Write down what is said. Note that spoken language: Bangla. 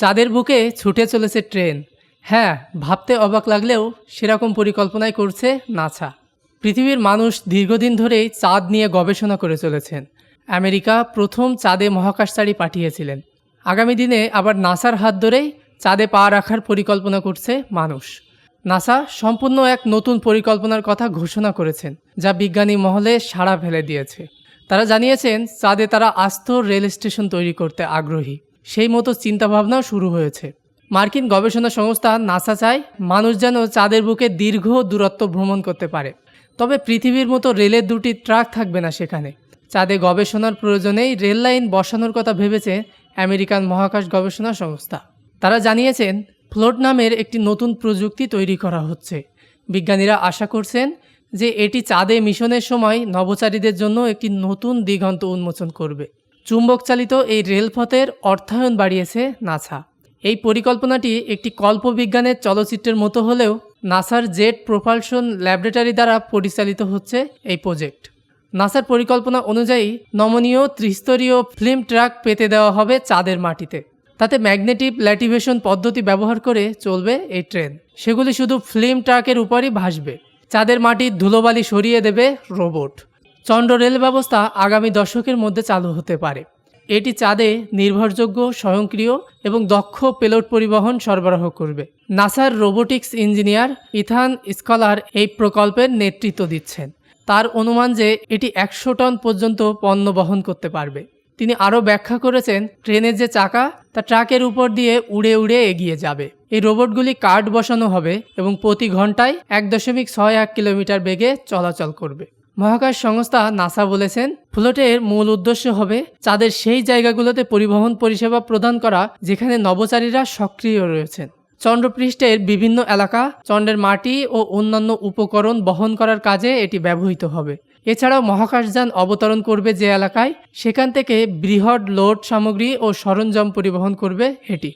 চাঁদের বুকে ছুটে চলেছে ট্রেন। হ্যাঁ, ভাবতে অবাক লাগলেও সেরকম পরিকল্পনাই করছে নাসা। পৃথিবীর মানুষ দীর্ঘদিন ধরেই চাঁদ নিয়ে গবেষণা করে চলেছেন। আমেরিকা প্রথম চাঁদে মহাকাশচারী পাঠিয়েছিলেন। আগামী দিনে আবার নাসার হাত ধরেই চাঁদে পা রাখার পরিকল্পনা করছে মানুষ। নাসা সম্পূর্ণ এক নতুন পরিকল্পনার কথা ঘোষণা করেছেন, যা বিজ্ঞানী মহলে সাড়া ফেলে দিয়েছে। তারা জানিয়েছেন চাঁদে তারা আস্ত রেল স্টেশন তৈরি করতে আগ্রহী। সেই মতো চিন্তাভাবনাও শুরু হয়েছে। মার্কিন গবেষণা সংস্থা নাসা চায় মানুষ যেন চাঁদের বুকে দীর্ঘ দূরত্ব ভ্রমণ করতে পারে। তবে পৃথিবীর মতো রেলের দুটি ট্র্যাক থাকবে না সেখানে। চাঁদে গবেষণার প্রয়োজনেই রেল লাইন বসানোর কথা ভেবেছে আমেরিকান মহাকাশ গবেষণা সংস্থা। তারা জানিয়েছেন ফ্লোট নামের একটি নতুন প্রযুক্তি তৈরি করা হচ্ছে। বিজ্ঞানীরা আশা করছেন যে এটি চাঁদে মিশনের সময় নভোচারীদের জন্য একটি নতুন দিগন্ত উন্মোচন করবে। চুম্বকচালিত এই রেলপথের অর্থায়ন বাড়িয়েছে নাসা। এই পরিকল্পনাটি একটি কল্পবিজ্ঞানের চলচ্চিত্রের মতো হলেও নাসার জেট প্রোপালশন ল্যাবরেটরি দ্বারা পরিচালিত হচ্ছে এই প্রজেক্ট। নাসার পরিকল্পনা অনুযায়ী নমনীয় ত্রিস্তরীয় ফিল্ম ট্র্যাক পেতে দেওয়া হবে চাঁদের মাটিতে। তাতে ম্যাগনেটিক ল্যাটিভেশন পদ্ধতি ব্যবহার করে চলবে এই ট্রেন। সেগুলি শুধু ফিল্ম ট্র্যাকের উপরই ভাসবে। চাঁদের মাটির ধুলোবালি সরিয়ে দেবে রোবট। চন্দ্র রেল ব্যবস্থা আগামী দশকের মধ্যে চালু হতে পারে। এটি চাঁদে নির্ভরযোগ্য, স্বয়ংক্রিয় এবং দক্ষ পেলোড পরিবহন সরবরাহ করবে। নাসার রোবোটিক্স ইঞ্জিনিয়ার ইথান স্কলার এই প্রকল্পের নেতৃত্ব দিচ্ছেন। তার অনুমান যে এটি 100 টন পর্যন্ত পণ্য বহন করতে পারবে। তিনি আরও ব্যাখ্যা করেছেন ট্রেনের যে চাকা তা ট্রাকের উপর দিয়ে উড়ে উড়ে এগিয়ে যাবে। এই রোবটগুলি কার্ড বসানো হবে এবং প্রতি ঘন্টায় 1.61 কিলোমিটার বেগে চলাচল করবে। মহাকাশ সংস্থা নাসা বলেছেন ফ্লোটের মূল উদ্দেশ্য হবে চাঁদের সেই জায়গাগুলোতে পরিবহন পরিষেবা প্রদান করা যেখানে নভোচারীরা সক্রিয় রয়েছেন। চন্দ্রপৃষ্ঠের বিভিন্ন এলাকা, চন্দ্রের মাটি ও অন্যান্য উপকরণ বহন করার কাজে এটি ব্যবহৃত হবে। এছাড়াও মহাকাশযান অবতরণ করবে যে এলাকায়, সেখান থেকে বৃহৎ লোড সামগ্রী ও সরঞ্জাম পরিবহন করবে এটি।